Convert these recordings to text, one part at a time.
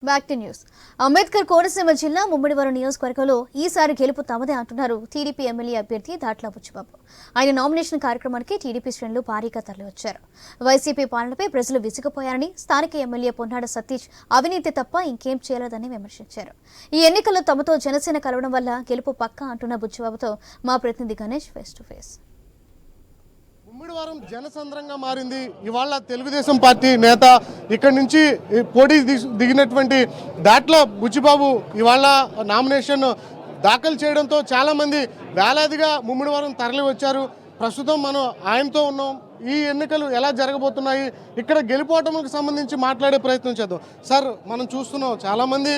Back to news. Ambedkar Konaseema జిల్లా ముమ్మడివరం నియోజకవర్గంలో ఈసారి గెలుపు తమదే అంటున్నారు టీడీపీ ఎమ్మెల్యే అభ్యర్థి దాట్ల బుచ్చిబాబు. ఆయన నామినేషన్ కార్యక్రమానికి టీడీపీ శ్రేణులు భారీగా తరలివచ్చారు. వైసీపీ పాలనపై ప్రజలు విసిగిపోయారని, స్థానిక ఎమ్మెల్యే పొన్నాడ సతీష్ అవినీతి తప్ప ఇంకేం చేయలేదని విమర్శించారు. ఈ ఎన్నికల్లో తమతో జనసేన కలవడం వల్ల గెలుపు పక్కా అంటున్న బుచ్చిబాబుతో మా ప్రతినిధి Ganesh face to face. Mummidivaram జనసంద్రంగా మారింది. ఇవాళ తెలుగుదేశం పార్టీ నేత ఇక్కడి నుంచి పోటీ దిగినటువంటి దాట్ల బుచ్చిబాబు ఇవాళ నామినేషన్ దాఖలు చేయడంతో చాలామంది వేలాదిగా ముమ్మిడివారం తరలి వచ్చారు. ప్రస్తుతం మనం ఆయనతో ఉన్నాం. ఈ ఎన్నికలు ఎలా జరగబోతున్నాయి, ఇక్కడ గెలుపోవటంకి సంబంధించి మాట్లాడే ప్రయత్నం చేద్దాం. సార్, మనం చూస్తున్నాం చాలామంది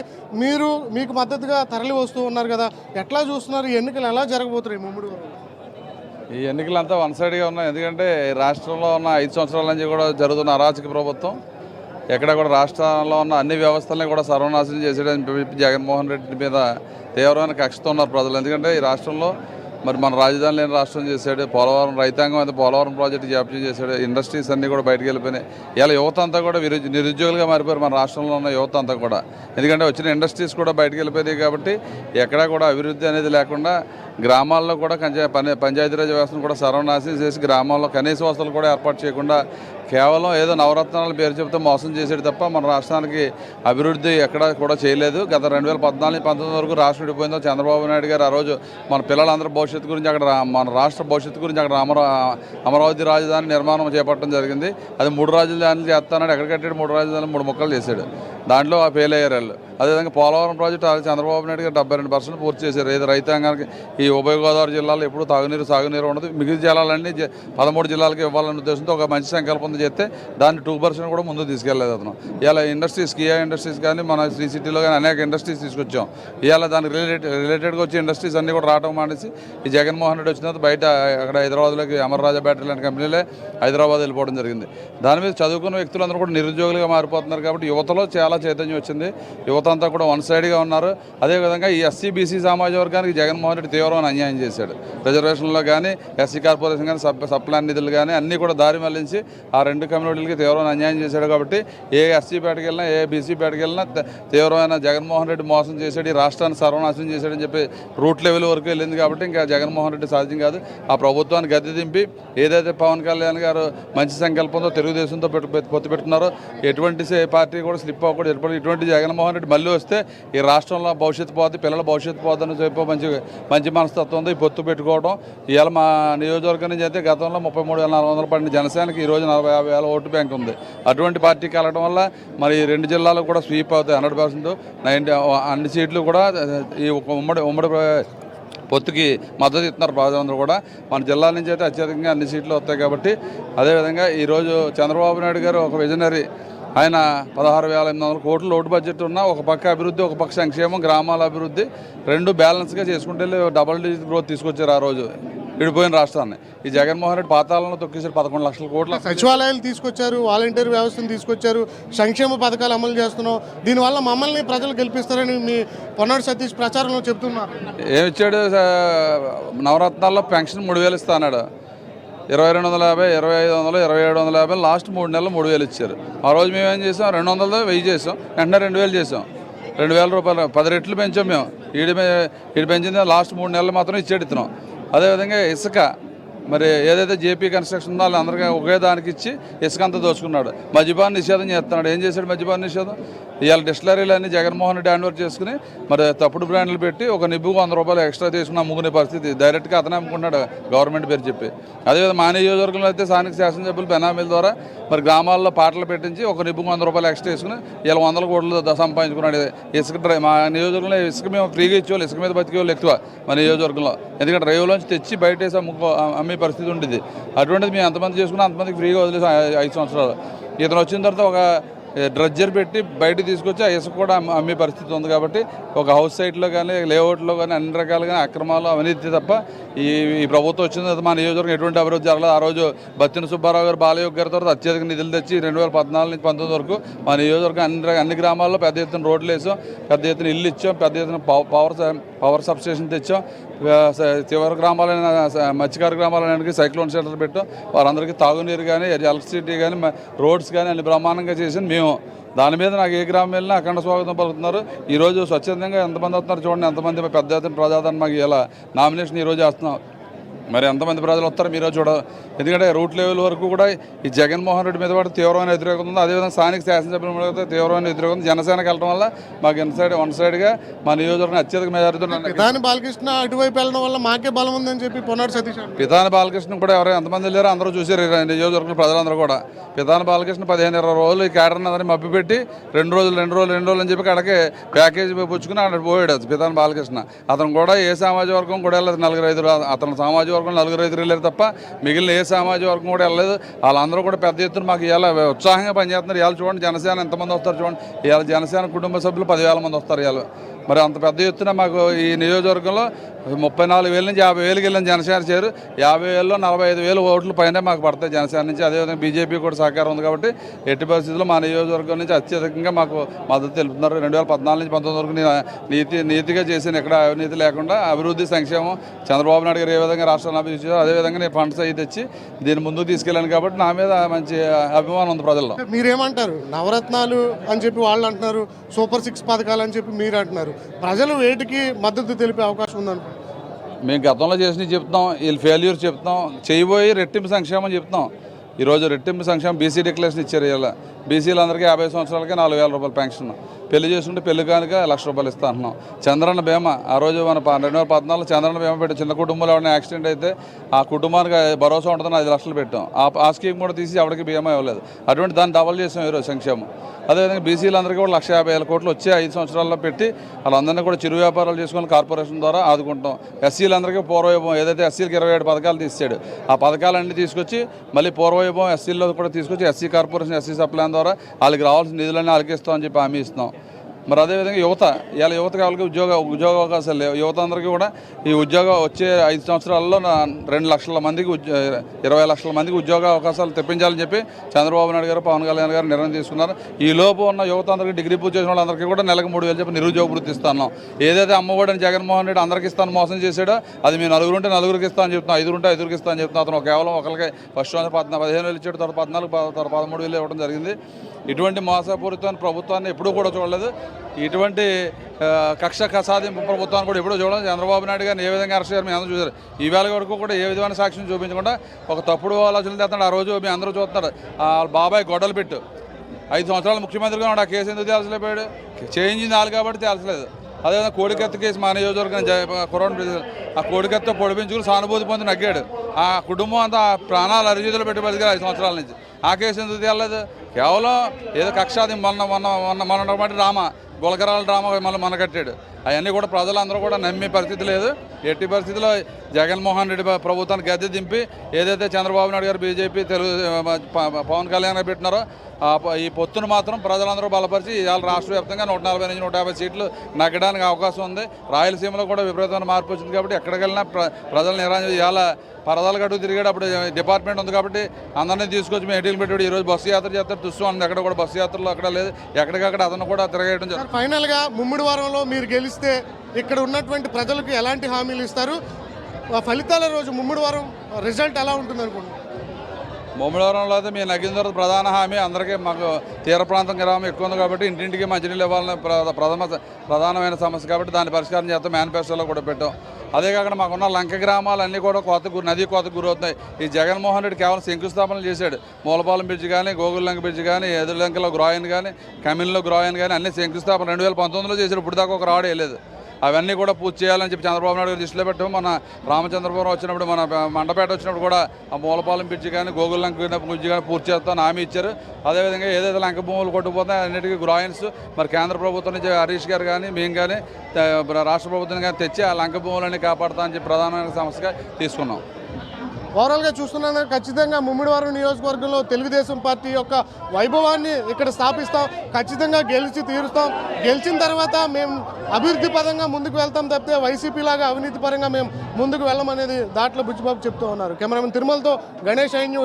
మీకు మద్దతుగా తరలి వస్తూ ఉన్నారు కదా, ఎట్లా చూస్తున్నారు? ఈ ఎన్నికలు ఎలా జరగబోతున్నాయి ముమ్మిడివారం? ఈ ఎన్నికలంతా వన్ సైడ్గా ఉన్నాయి. ఎందుకంటే రాష్ట్రంలో ఉన్న 5 సంవత్సరాల నుంచి కూడా జరుగుతున్న అరాచక ప్రభుత్వం ఎక్కడ కూడా రాష్ట్రంలో ఉన్న అన్ని వ్యవస్థల్ని కూడా సర్వనాశనం చేసేయడానికి జగన్మోహన్ రెడ్డి మీద తీవ్రమైన కక్షతో ఉన్నారు ప్రజలు. ఎందుకంటే ఈ రాష్ట్రంలో మరి మన రాజధాని లేని రాష్ట్రం చేశాడు, పోలవరం రైతాంగం అయితే పోలవరం ప్రాజెక్టు జాప్యం చేశాడు, ఇండస్ట్రీస్ అన్నీ కూడా బయటకు వెళ్ళిపోయినాయి. ఇలా యువత అంతా కూడా నిరుద్యోగులుగా మారిపోయారు మన రాష్ట్రంలో ఉన్న యువత అంతా కూడా. ఎందుకంటే వచ్చిన ఇండస్ట్రీస్ కూడా బయటకు వెళ్ళిపోయినాయి కాబట్టి ఎక్కడా కూడా అభివృద్ధి అనేది లేకుండా గ్రామాల్లో కూడా పంచాయతీరాజ్ వ్యవస్థను కూడా సర్వనాశనం చేసి గ్రామాల్లో కనీస వసతులు కూడా ఏర్పాటు చేయకుండా కేవలం ఏదో నవరత్నాల పేరు చెబితే మోసం చేసేది తప్ప మన రాష్ట్రానికి అభివృద్ధి ఎక్కడా కూడా చేయలేదు. గత 2014-19 వరకు రాష్ట్రం విడిపోయిందో చంద్రబాబు నాయుడు గారు ఆ రోజు మన పిల్లలందరూ భవిష్యత్తు గురించి అక్కడ మన రాష్ట్ర భవిష్యత్తు గురించి అక్కడ అమరావతి రాజధాని నిర్మాణం చేపట్టడం జరిగింది. అది 3 రాజధానులు చేస్తానని ఎక్కడ కట్టాడు? 3 రాజధానులు 3 ముక్కలు చేశాడు. దాంట్లో ఫెయిల్ అయ్యారు వాళ్ళు. అదేవిధంగా పోలవరం ప్రాజెక్టు చంద్రబాబు నాయుడు గారు 72% పూర్తి చేశారు. ఏదో రైతాంగానికి ఈ ఉభయ గోదావరి జిల్లాలో ఎప్పుడు సాగునీరు ఉండదు. మిగిలిన జిల్లాలన్నీ 13 జిల్లాలకు ఇవ్వాలనే ఉద్దేశంతో ఒక మంచి సంకల్పం చేస్తే దాన్ని 2% కూడా ముందుకు తీసుకెళ్లేదు అతను. ఇలా ఇండస్ట్రీస్, కియా ఇండస్ట్రీస్ కానీ మన శ్రీ సిటీలో కానీ అనేక ఇండస్ట్రీస్ తీసుకొచ్చాం. ఇవాళ దానికి రిలేటెడ్గా వచ్చే ఇండస్ట్రీస్ అన్నీ కూడా రావడం మానేసి ఈ జగన్మోహన్ రెడ్డి వచ్చిన తర్వాత బయట అక్కడ హైదరాబాద్లోకి అమర్రాజా బ్యాటరీ లాంటి కంపెనీలే హైదరాబాద్ వెళ్ళిపోవడం జరిగింది. దాని మీద చదువుకున్న వ్యక్తులందరూ కూడా నిరుద్యోగులుగా మారిపోతున్నారు. కాబట్టి యువతలో చాలా చైతన్యం వచ్చింది. యువత అంతా కూడా వన్ సైడ్గా ఉన్నారు. అదేవిధంగా ఈ ఎస్సీ బీసీ సామాజిక వర్గానికి జగన్మోహన్ రెడ్డి తీవ్రమైన అన్యాయం చేశాడు. రిజర్వేషన్లో కానీ ఎస్సీ కార్పొరేషన్ కానీ సప్లాన్ నిధులు కానీ అన్నీ కూడా దారి మళ్లించి ఆ 2 కమ్యూనిటీలకి తీవ్రమైన అన్యాయం చేశాడు. కాబట్టి ఏ ఎస్సీ పేటకి వెళ్ళినా ఏ బీసీ పేటకి వెళ్ళినా తీవ్రమైన జగన్మోహన్ రెడ్డి మోసం చేశాడు, ఈ రాష్ట్రాన్ని సర్వనాశనం చేశాడని చెప్పి రూట్ లెవెల్ వరకు వెళ్ళింది. కాబట్టి ఇంకా జగన్మోహన్ రెడ్డి సాధ్యం కాదు. ఆ ప్రభుత్వాన్ని గద్దె దింపి ఏదైతే పవన్ కళ్యాణ్ గారు మంచి సంకల్పంతో తెలుగుదేశంతో పొత్తు పెట్టుకున్నారో ఎటువంటి పార్టీ కూడా స్లిప్ అవ్వకూడదు. ఇటువంటి జగన్మోహన్ రెడ్డి మళ్ళీ వస్తే ఈ రాష్ట్రంలో భవిష్యత్తు పోతుంది, పిల్లల భవిష్యత్తు పోతుందని చెప్పి మంచి మనస్తత్వంతో ఈ పొత్తు పెట్టుకోవడం. ఇవాళ మా నియోజకవర్గం నుంచి అయితే గతంలో 33,400 పడిన జనసేనకి ఈరోజు 40,000 50,000 ఓటు బ్యాంక్ ఉంది. అటువంటి పార్టీకి వెళ్ళడం వల్ల మరి 2 జిల్లాలు కూడా స్వీప్ అవుతాయి. 100% అన్ని సీట్లు కూడా ఈ ఉమ్మడి పొత్తుకి మద్దతు ఇస్తున్నారు ప్రజలందరూ కూడా. మన జిల్లా నుంచి అయితే అత్యధికంగా అన్ని సీట్లు వస్తాయి. కాబట్టి అదేవిధంగా ఈరోజు చంద్రబాబు నాయుడు గారు ఒక విజనరీ. ఆయన 16,800 కోట్ల లోటు బడ్జెట్ ఉన్న ఒక పక్క అభివృద్ధి, ఒక పక్క సంక్షేమం, గ్రామాల అభివృద్ధి 2 బ్యాలెన్స్గా చేసుకుంటే డబుల్ డిజిట్ గ్రోత్ తీసుకొచ్చారు ఆ రోజు విడిపోయిన రాష్ట్రాన్ని. ఈ జగన్మోహన్ రెడ్డి పాతాలను తొక్కేసారు. 11 లక్షల కోట్ల సచివాలయాలు తీసుకొచ్చారు, వాలంటీర్ వ్యవస్థను తీసుకొచ్చారు, సంక్షేమ పథకాలు అమలు చేస్తున్నాం. దీనివల్ల మమ్మల్ని ప్రజలు గెలిపిస్తారని మీ పొన్నాడు సతీష్ ప్రచారంలో చెప్తున్నారు. ఏమిచ్చాడు? నవరత్నాల్లో పెన్షన్ 3,000 ఇస్తా అన్నాడు. 2,250, 2,500, 2,750 లాస్ట్ 3 నెలలు 3,000 ఇచ్చారు. ఆ రోజు మేము ఏం చేసాం? 200 1000 చేసాం, వెంటనే 2,000 చేసాం. 2,000 రూపాయలు 10 రెట్లు పెంచాం మేము. ఈడు పెంచింది లాస్ట్ 3 నెలలు మాత్రం ఇచ్చేది ఇస్తున్నాం. అదేవిధంగా ఇసుక మరి ఏదైతే జేపీ కన్స్ట్రక్షన్ ఉందో వాళ్ళందరికీ ఒకే దానికి ఇచ్చి ఇసుక అంతా దోచుకున్నాడు. మద్యపాన నిషేధం చేస్తున్నాడు. ఏం చేశాడు మద్యపాన నిషేధం? ఇవాళ డిస్టిలరీలు అన్నీ జగన్మోహన్ రెడ్డి హ్యాండ్ ఓవర్ చేసుకుని మరి తప్పుడు బ్రాండ్లు పెట్టి ఒక నిబ్బుకు 100 రూపాయలు ఎక్స్ట్రా తీసుకుని అమ్ముకునే పరిస్థితి. డైరెక్ట్గా అతనే అమ్ముకున్నాడు గవర్నమెంట్ పేరు చెప్పి. అదేవిధంగా మా నియోజకవర్గంలో అయితే స్థానిక శాసనసభ్యులు బెనామీల ద్వారా మరి గ్రామాల్లో పాటలు పెట్టించి ఒక నిబ్బుకు 100 రూపాయలు ఎక్స్ట్రా తీసుకుని ఇలా 100 కోట్లు సంపాదించుకున్నాడు. ఇసుక మా నియోజకవర్గంలో ఇసుక మేము ఫ్రీగా ఇచ్చేవాళ్ళు, ఇసుక మీద బతికే వాళ్ళు ఎక్కువ మా నియోజకవర్గంలో. ఎందుకంటే రైవులోంచి తెచ్చి బయట వేసి అమ్మే పరిస్థితి ఉండేది. అటువంటిది మేము ఎంతమంది చేసుకున్నా అంతమందికి ఫ్రీగా వదిలేసి 5 సంవత్సరాలు. ఇతను వచ్చిన తర్వాత ఒక డ్రడ్జర్ పెట్టి బయట తీసుకొచ్చి ఆ ఇసుక కూడా అమ్మే పరిస్థితి ఉంది. కాబట్టి ఒక హౌస్ సైట్లో కానీ లేఅవుట్లో కానీ అన్ని రకాలుగా అక్రమాలు అవినీతి తప్ప ఈ ప్రభుత్వం వచ్చిన తర్వాత మా నియోజకవర్గం ఎటువంటి అభివృద్ధి జరగలేదు. ఆ రోజు బత్తిన సుబ్బారావు గారు, బాలయోగి గారి తర్వాత అత్యధిక నిధులు తెచ్చి 2014 నుంచి 19 వరకు మా నియోజకవర్గం అన్ని గ్రామాల్లో పెద్ద ఎత్తున రోడ్లు వేసాం, పెద్ద ఎత్తున ఇల్లు ఇచ్చాం, పెద్ద ఎత్తున పవర్ సబ్స్టేషన్ తెచ్చాం, చివరి గ్రామాలైన మత్స్యకార గ్రామాలైన సైక్లోన్ షెల్టర్ పెట్టాం. వారందరికీ తాగునీరు కానీ ఎలక్ట్రిసిటీ కానీ రోడ్స్ కానీ అన్ని బ్రహ్మాండంగా చేసి మేము దాని మీద నాకు ఏ గ్రామం వెళ్ళినా అఖండ స్వాగతం పలుకుతున్నారు. ఈరోజు స్వచ్ఛందంగా ఎంతమంది వస్తున్నారు చూడండి, ఎంతమంది పెద్ద ఎత్తున ప్రజాదరణ మాకు ఇలా నామినేషన్ ఈరోజు వేస్తున్నాం. మరి ఎంతమంది ప్రజలు వస్తారో మీరు చూడ, ఎందుకంటే రూట్ లెవెల్ వరకు కూడా ఈ జగన్మోహన్ రెడ్డి మీద కూడా తీవ్రమైన వ్యతిరేకత ఉంది. అదేవిధంగా స్థానిక శాసనసభ్యుల మీద తీవ్రమైన వ్యతిరేకత ఉంది. జనసేనకి వెళ్ళడం వల్ల మాకు వన్ సైడ్గా మా నియోజకవర్గం అత్యధిక మెజారిటీతో పితాని బాలకృష్ణ అటువైపు వెళ్ళడం వల్ల మాకే బలం ఉందని చెప్పి పొన్నాడు సతీష్ పితాని బాలకృష్ణ కూడా ఎవరైనా ఎంతమంది వెళ్ళారో అందరూ చూసారు. నియోజకవర్గం ప్రజలందరూ కూడా పితాని బాలకృష్ణ 15-20 రోజులు ఈ క్యాడర్ని అందరినీ మభ్యపెట్టి రెండు రోజులు అని చెప్పి అక్కడికి ప్యాకేజీ పుచ్చుకుని అక్కడ పోయాడు పితాని బాలకృష్ణ. అతను కూడా ఏ సామాజిక వర్గం కూడా వెళ్ళలేదు. 4-5 అతను సామాజిక వర్గం 4-5 వెళ్ళారు తప్ప మిగిలిన ఏ సామాజిక వర్గం కూడా వెళ్ళలేదు. వాళ్ళందరూ కూడా పెద్ద ఎత్తున మాకు ఇవాళ ఉత్సాహంగా పనిచేస్తున్నారు. ఇవాళ చూడండి జనసేన ఎంతమంది వస్తారు చూడండి. ఇవాళ జనసేన కుటుంబ సభ్యులు 10,000 మంది వస్తారు ఇవాళ. మరి అంత పెద్ద ఎత్తున మాకు ఈ నియోజకవర్గంలో 34,000 నుంచి 50,000 వెళ్ళిన జనసేన చేరు. 50,000లో 45,000 ఓట్లు పైన మాకు పడతాయి జనసేన నుంచి. అదేవిధంగా బీజేపీ కూడా సహకారం ఉంది కాబట్టి ఎట్టి పరిస్థితుల్లో మా నియోజకవర్గం నుంచి అత్యధికంగా మాకు మద్దతు తెలుపుతున్నారు. 2014 నుంచి 19 వరకు నీతిగా చేసిన ఎక్కడ అవినీతి లేకుండా అభివృద్ధి సంక్షేమం చంద్రబాబు నాయుడు గారు ఏ విధంగా రాష్ట్రాన్ని అభివృద్ధి చేశారు అదేవిధంగా నేను ఫండ్స్ అవి తెచ్చి దీన్ని ముందుకు తీసుకెళ్ళాను కాబట్టి నా మీద మంచి అభిమానం ఉంది ప్రజల్లో. మీరేమంటారు? నవరత్నాలు అని చెప్పి వాళ్ళు అంటున్నారు, సూపర్ 6 పథకాలు అని చెప్పి మీరు అంటున్నారు. ప్రజలు వేటికి మద్దతు తెలిపే అవకాశం ఉందనుకుంటున్నారు? మేము గతంలో చేసినవి చెప్తాం, వీళ్ళు ఫెయిల్యూర్ చెప్తాం, చేయబోయి రెట్టింపు సంక్షేమం చెప్తాం. ఈరోజు రెట్టింపు సంక్షేమం బీసీ డిక్లరేషన్ ఇచ్చారు. ఇలా బీసీలందరికీ 50 సంవత్సరాలకే 4,000 రూపాయలు పెన్షన్, పెళ్లి చేసుకుంటే పెళ్లి కానుక ₹1,00,000 ఇస్తా అంటున్నాం. చంద్రన్న బీమా ఆ రోజు మన 2014 చంద్రన్న బీమా పెట్టి చిన్న కుటుంబంలో ఎవరైనా యాక్సిడెంట్ అయితే ఆ కుటుంబానికి భరోసా ఉంటుందని 5 లక్షలు పెట్టాం. ఆ స్కీమ్ కూడా తీసి ఎవరికి బీమా ఇవ్వలేదు. అటువంటి దాన్ని డబల్ చేసాం ఈరోజు సంక్షేమం. అదేవిధంగా బీసీలందరికీ కూడా 1,50,000 కోట్లు వచ్చే 5 సంవత్సరాల్లో పెట్టి వాళ్ళందరినీ కూడా చిరు వ్యాపారాలు చేసుకుని కార్పొరేషన్ ద్వారా ఆదుకుంటాం. ఎస్సీలందరికీ పూర్వవైభవం ఏదైతే ఎస్సీలకు 27 పథకాలు తీసాడు ఆ పథకాలన్నీ తీసుకొచ్చి మళ్ళీ పూర్వవైభవం ఎస్సీల్లో కూడా తీసుకొచ్చి ఎస్సీ కార్పొరేషన్ ఎస్సీ సప్లై ద్వారా వాళ్ళకి రావాల్సిన నిధులన్నీ వాళ్ళకి ఇస్తామని చెప్పి హామీ ఇస్తున్నాం. మరి అదేవిధంగా యువత ఇవాళ యువతకి వాళ్ళకి ఉద్యోగ అవకాశాలు లేవు. యువత అందరికీ కూడా ఈ ఉద్యోగం వచ్చే 5 సంవత్సరాల్లో 2 లక్షల మందికి 20 లక్షల మందికి ఉద్యోగ అవకాశాలు తెప్పించాలని చెప్పి చంద్రబాబు నాయుడు గారు పవన్ కళ్యాణ్ గారు నిర్ణయం తీసుకున్నారు. ఈ లోపు ఉన్న యువత అందరికీ డిగ్రీ పూర్తి చేసిన వాళ్ళందరికీ కూడా నెలకు 3,000 చెప్పి నిరుద్యోగ వృత్తి ఇస్తాను. ఏదైతే అమ్మఒడిని జగన్మోహన్ రెడ్డి అందరికీ ఇస్తాను మోసం చేశాడో అది మేము 4 ఉంటే 4కి ఇస్తామని చెప్తున్నాం, 5 ఉంటే 5కి ఇస్తామని చెప్తున్నాం. అతను కేవలం ఒకరికి ఫస్ట్ 15,000 ఇచ్చాడు, తర్వాత 14, తర్వాత 13,000 ఇవ్వడం జరిగింది. ఇటువంటి మోసపూరితమైన ప్రభుత్వాన్ని ఎప్పుడూ కూడా చూడలేదు. ఇటువంటి కక్ష సాధింపు ప్రభుత్వాన్ని కూడా ఎప్పుడూ చూడలేదు. చంద్రబాబు నాయుడు గారిని ఏ విధంగా అరెస్ట్ చేయాలి మీ అందరూ చూశారు. ఈవేళ వరకు కూడా ఏ విధమైన సాక్ష్యం చూపించకుండా ఒక తప్పుడు ఆలోచనలు తెస్తున్నాడు. ఆ రోజు మీ అందరూ చూస్తున్నారు. బాబాయ్ గొడవలు పెట్టు 5 సంవత్సరాలు ముఖ్యమంత్రిగా ఉన్నాడు. ఆ కేసు ఎందుకు తేల్చలేకపోయాడు? చేయించింది వాళ్ళు కాబట్టి తేల్చలేదు. అదేవిధంగా కోడికత్త కేసు మా నియోజకవర్గం ఆ కోడికత్త పొడిపించుకుని సానుభూతి పొంది నగ్గాడు. ఆ కుటుంబం అంతా ప్రాణాలు అరిచేతులు పెట్టి బతికారు 5 సంవత్సరాల నుంచి. ఆ కేసు ఎందుకు తేలలేదు? కేవలం ఏదో కక్షాది మొన్న డ్రామా గులకరాల డ్రామా మళ్ళీ మనకట్టాడు. అవన్నీ కూడా ప్రజలందరూ కూడా నమ్మే పరిస్థితి లేదు. ఎట్టి పరిస్థితిలో జగన్మోహన్ రెడ్డి ప్రభుత్వాన్ని గద్దె దింపి ఏదైతే చంద్రబాబు నాయుడు గారు బీజేపీ పవన్ కళ్యాణ్ గారు పెట్టినారో ఈ పొత్తును మాత్రం ప్రజలందరూ బలపరిచి ఇవాళ రాష్ట్ర వ్యాప్తంగా 140 నుంచి 150 సీట్లు నగ్గడానికి అవకాశం ఉంది. రాయలసీమలో కూడా విపరీతమైన మార్పు వచ్చింది కాబట్టి ఎక్కడికి వెళ్ళినా ప్రజలు నిరాశ. ఇవాళ పరదాలు గడువు తిరిగాడు. అప్పుడు డిపార్ట్మెంట్ ఉంది కాబట్టి అందరినీ తీసుకొచ్చి మేము ఎటీలు పెట్టాడు. ఈరోజు బస్సు యాత్ర చేస్తారు తుస్సు ఉంది. ఎక్కడ కూడా బస్సు యాత్రలో అక్కడ లేదు, ఎక్కడికక్కడ అతను కూడా తిరగేయడం జరుగుతుంది. ఫైనల్గా ముమ్మిడివరంలో మీరు గెలిస్తే ఇక్కడ ఉన్నటువంటి ప్రజలకు ఎలాంటి హామీలు ఇస్తారు? ఫలితాల రోజు ముమ్మిడివరం రిజల్ట్ ఎలా ఉంటుంది అనుకుంటున్నారు? ముమ్మిడివరంలో అయితే మేము నగ్గిన తర్వాత ప్రధాన హామీ అందరికీ మాకు తీర ప్రాంతం గ్రామం ఎక్కువ ఉంది కాబట్టి ఇంటింటికి మంచినీళ్ళు ఇవ్వాలని ప్రధానమైన సమస్య కాబట్టి దాన్ని పరిష్కారం చేస్తాం. మేనిఫెస్టోలో కూడా పెట్టాం. అదే కాకుండా మాకున్న లంక గ్రామాలన్నీ కూడా నదీ కోతకు గురవుతున్నాయి. ఈ జగన్మోహన్ రెడ్డి కేవలం శంకుస్థాపనలు చేశాడు. మూలపాలెం బ్రిడ్జ్ కానీ, గోగుల్లంక బ్రిడ్జ్ కానీ, ఎదురులంకలో గ్రాయన్ కానీ, కమిన్లో గ్రాయన్ కానీ అన్ని శంకుస్థాపన 2019లో చేశాడు. ఇప్పుడు దాకా ఒక రాడు వేయలేదు. అవన్నీ కూడా పూర్తి చేయాలని చెప్పి చంద్రబాబు నాయుడు గారు దృష్టిలో పెట్టాము. మన రామచంద్రపురం వచ్చినప్పుడు, మన మండపేట వచ్చినప్పుడు కూడా ఆ మూలపాలెం బ్రిడ్జ్ కానీ, గోగుల్లంక బ్రిడ్జ్ కానీ పూర్తి చేస్తామని హామీ ఇచ్చారు. అదేవిధంగా ఏదైతే లంక భూములు కొట్టుకుపోతాయి అన్నిటికీ గ్రాయిన్స్ మరి కేంద్ర ప్రభుత్వం నుంచి హరీష్ గారు కానీ మేము కానీ రాష్ట్ర ప్రభుత్వం కానీ తెచ్చి ఆ లంక భూములన్నీ కాపాడుతామని చెప్పి ప్రధానమైన సమస్యగా తీసుకున్నాం. ఓవరాల్గా చూస్తున్నాను ఖచ్చితంగా ముమ్మిడివరం నియోజకవర్గంలో తెలుగుదేశం పార్టీ యొక్క వైభవాన్ని ఇక్కడ స్థాపిస్తాం. ఖచ్చితంగా గెలిచి తీరుస్తాం. గెలిచిన తర్వాత మేము అభివృద్ధి పరంగా ముందుకు వెళ్తాం తప్పితే వైసీపీ లాగా అవినీతి పరంగా మేము ముందుకు వెళ్ళమనేది దాంట్లో బుచ్చిబాబు చెప్తూ ఉన్నారు. కెమెరామెన్ తిరుమలతో గణేష్ ఐ న్యూస్.